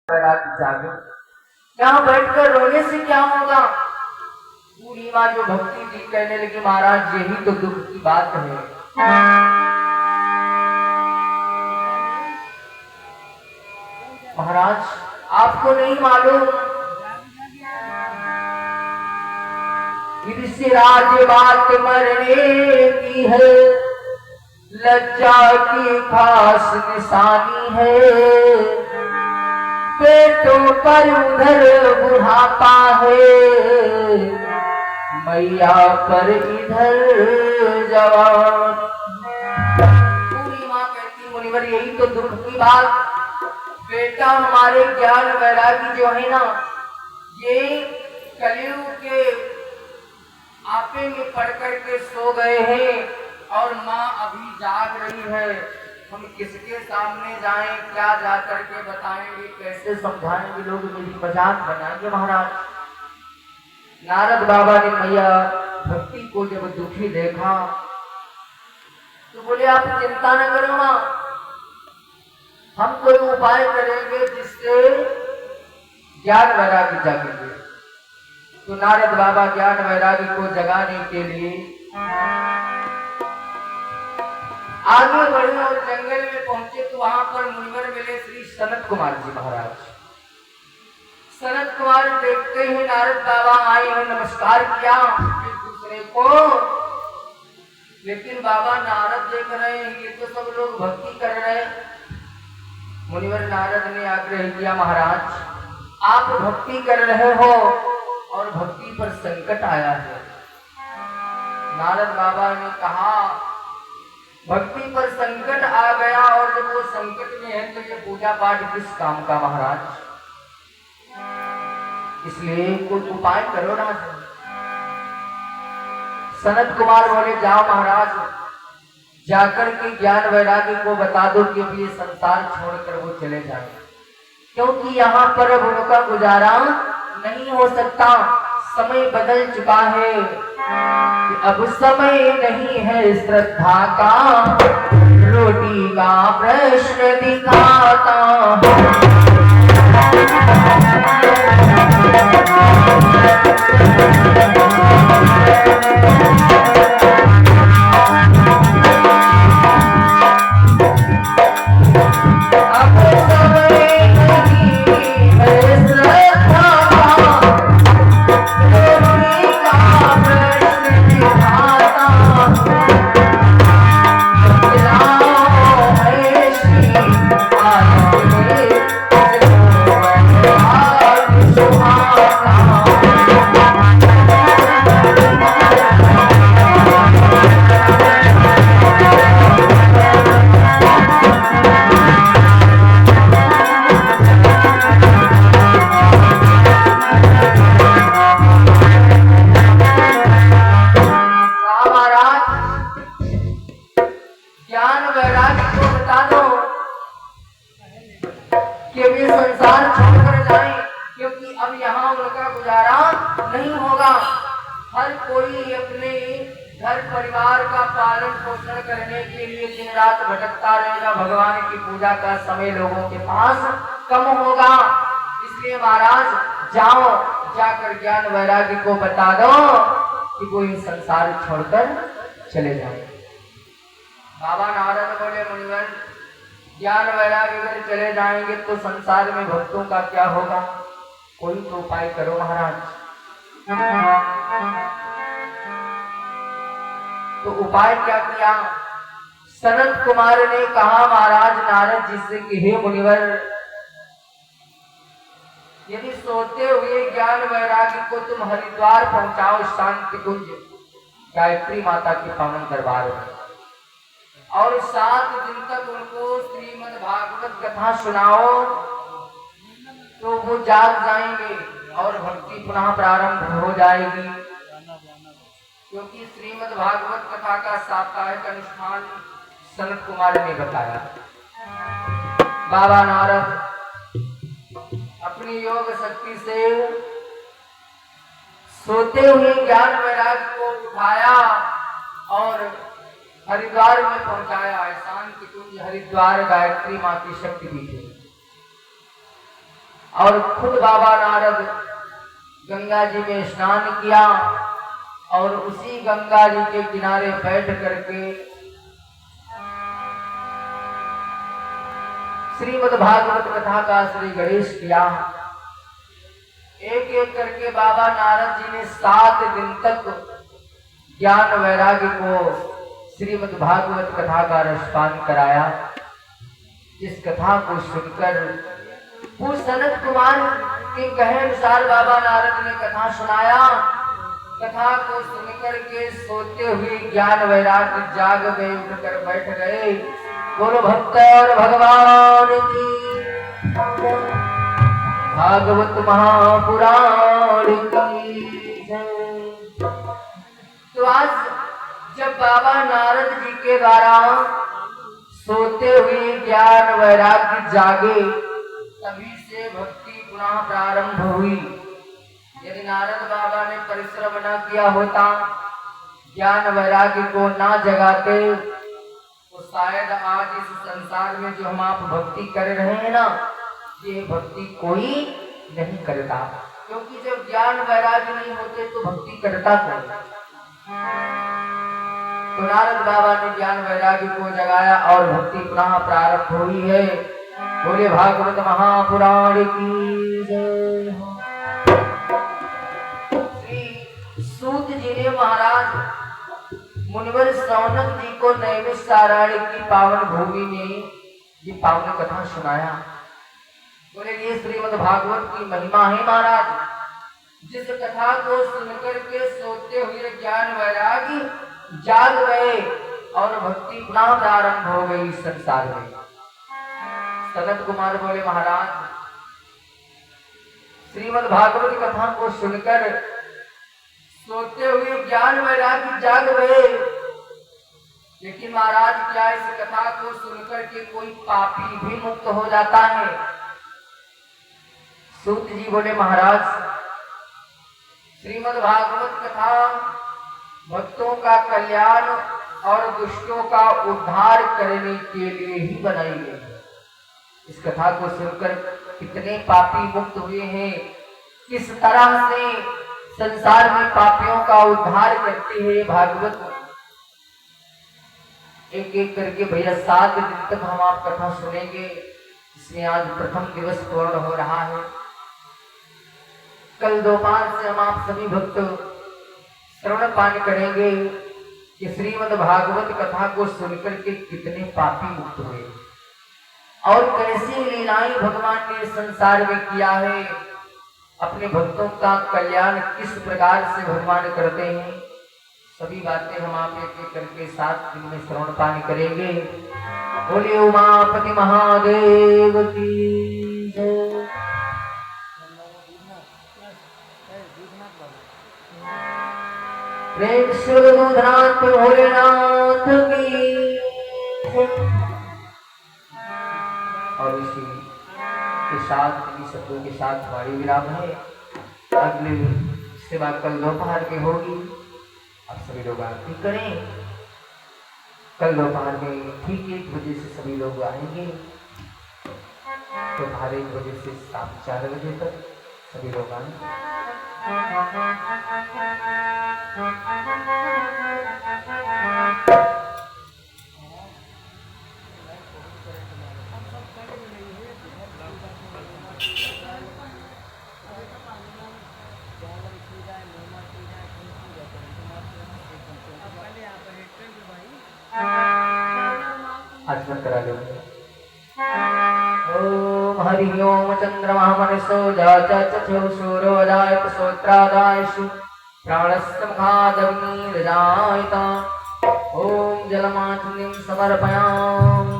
जागे यहाँ बैठकर रोने से क्या होगा। बूढ़ी माँ जो भक्ति थी कहने लगी महाराज यही तो दुख की बात है। महाराज आपको नहीं मालूम ऋषिराज बात मरने की है, लज्जा की खास निशानी है। पेटों पर उधर बुढ़ापा है, मैया पर इधर जवान। पूरी माँ कहती मुनिवर यही तो दुख की बात। बेटा हमारे ज्ञान वैरागी जो है ना, ये कलयुग के आपे में पड़ करके सो गए हैं और माँ अभी जाग रही है। हम किसके सामने जाएं, क्या जा करके बताएंगे, कैसे समझाएंगे, लोग मेरी मजाक बनाएंगे। महाराज नारद बाबा ने मैया भक्ति को जब दुखी देखा तो बोले आप चिंता न करो माँ, हम कोई उपाय करेंगे जिससे ज्ञान वैरागी जागेंगे। तो नारद बाबा ज्ञान वैरागी को जगाने के लिए आगे बढ़े और जंगल में पहुंचे तो वहां पर मुनिवर मिले श्री सनत कुमार जी महाराज। सनत कुमार देखते ही नारद बाबा आए और नमस्कार किया एक दूसरे को। लेकिन बाबा नारद देख रहे हैं ये तो सब लोग भक्ति कर रहे हैं। मुनिवर नारद ने आग्रह किया महाराज आप भक्ति कर रहे हो और भक्ति पर संकट आया है। नारद बाबा ने कहा भक्ति पर संकट आ गया और जब वो संकट में है तो ये पूजा पाठ किस काम का महाराज, इसलिए कोई उपाय करो ना। सनत कुमार बोले जाओ महाराज जाकर के ज्ञान वैरागी को बता दो कि अब ये संसार छोड़कर वो चले जाए, क्योंकि यहाँ पर अब उनका गुजारा नहीं हो सकता। समय बदल चुका है, अब समय नहीं है श्रद्धा का, रोटी का प्रश्न दिखाता। भटकता रहेगा, भगवान की पूजा का समय लोगों के पास कम होगा। इसलिए महाराज जाओ जाकर ज्ञान वैरागी को बता दो कि वो इन संसार छोड़कर चले जाए। बाबा नारद बोले मुनिवर ज्ञान वैरागी अगर चले जाएंगे तो संसार में भक्तों का क्या होगा, कोई तो उपाय करो महाराज। तो उपाय क्या किया। सनत कुमार ने कहा महाराज नारद जी से कि हे मुनिवर यदि सोते हुए ज्ञान वैरागी को तुम हरिद्वार पहुंचाओ शांति कुंज गायत्री माता के पावन दरबार में, और 7 दिन तक उनको श्रीमद् भागवत कथा सुनाओ तो वो जाग जाएंगे और भक्ति पुनः प्रारंभ हो जाएगी। क्योंकि श्रीमद् भागवत कथा का साप्ताहिक अनुष्ठान सनत कुमार ने बताया। बाबा नारद अपनी योग शक्ति से सोते हुए ज्ञान वैरागी को उठाया और हरिद्वार में पहुंचाया है। शांति कुंज हरिद्वार गायत्री माँ की शक्ति पीठ है। और खुद बाबा नारद गंगा जी में स्नान किया और उसी गंगा जी के किनारे बैठ करके श्रीमद् भागवत कथा का श्री गणेश किया। एक एक करके बाबा नारद जी ने 7 दिन तक ज्ञान वैराग्य को श्रीमद् भागवत कथा का रसपान कराया। इस कथा को सुनकर पूज्य सनत कुमार के कहे अनुसार बाबा नारद ने कथा सुनाया। कथा को सुनकर के सोते हुए ज्ञान वैराग्य जाग गए, उठकर बैठ गए। बोलो भक्त और भगवान की भागवत महापुराण की जय। तो आज जब बाबा नारद जी के द्वारा सोते हुए ज्ञान वैराग्य जागे, तभी से भक्ति पुनः प्रारंभ हुई। यदि नारद बाबा ने परिश्रम न किया होता, ज्ञान वैराग्य को ना जगाते, तो शायद आज इस संसार में जो हम आप भक्ति कर रहे हैं ना, ये भक्ति कोई नहीं करता। क्योंकि जब ज्ञान वैराग्य नहीं होते तो भक्ति करता कौन? तो नारद बाबा ने ज्ञान वैराग्य को जगाया और भक्ति पुनः प्रारंभ हुई है। बोले भागवत महापुराण की जय। श्री सूत जी ने महाराज मुनिवर शौनक जी को नैमिषारण्य की पावन भूमि में ये पावन कथा सुनाया। बोले ये श्रीमद् भागवत की महिमा है महाराज। जिस कथा को सुनकर के सोते हुए ज्ञान वैरागी जाग गए और भक्ति पुनः प्रारंभ हो गई संसार में। सनत कुमार बोले महाराज, श्रीमद् भागवत कथा को सुनकर सोते हुए ज्ञान वैराग्य जाग गए, लेकिन महाराज क्या इस कथा को सुनकर के कोई पापी भी मुक्त हो जाता है? सूत जी बोले महाराज, श्रीमद् भागवत कथा भक्तों का कल्याण और दुष्टों का उद्धार करने के लिए ही बनाई गई है। इस कथा को सुनकर कितने पापी मुक्त हुए हैं, किस तरह से संसार में पापियों का उद्धार करती है भागवत। एक एक करके भैया 7 दिन तक हम आप कथा सुनेंगे। इसमें आज प्रथम दिवस पूर्ण हो रहा है। कल दोपहर से हम आप सभी भक्त श्रवण पान करेंगे कि श्रीमद् भागवत कथा को सुनकर के कितने पापी मुक्त हुए और कैसी लीलाएं भगवान ने संसार में किया है। अपने भक्तों का कल्याण किस प्रकार से भगवान करते हैं, सभी बातें हम आप एक एक करके 7 दिन में श्रवण पान करेंगे। बोले उमापति महादेव की जय। प्रेम से दूधनाथ भोलेनाथ की। और इसी के साथ इन्हीं शब्दों के साथ हमारी विराम है। अगली सेवा कल दोपहर में होगी। आप सभी लोग आरती करें। कल दोपहर में ठीक 1 बजे से सभी लोग आएंगे। दोपहर 1 बजे से शाम 4 बजे तक सभी लोग आएंगे। आचमन करा लो। ओम हरि ओम चंद्रमा मनसो जाचो सूरोदाय सोत्रादायसु प्राणस्तमुखादग्निर्जायता। ओम जलमाचुनिं समर्पयामि।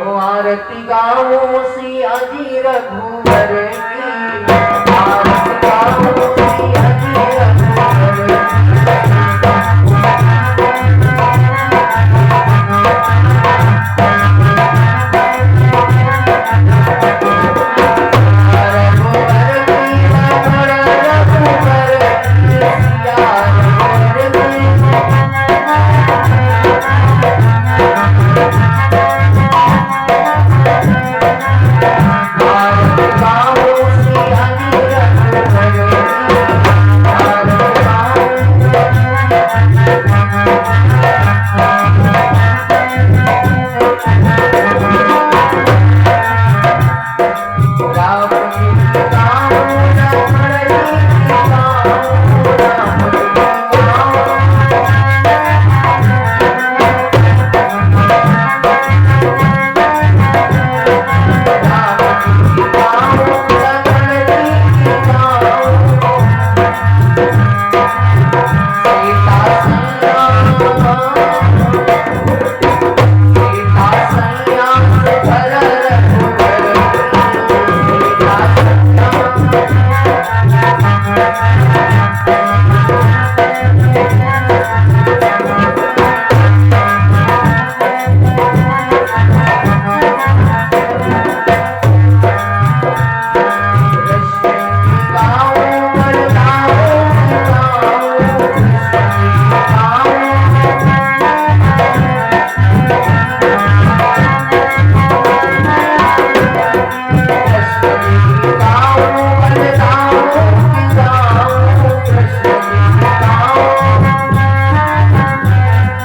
ओ आरती गाओ श्री अजीर रघुवर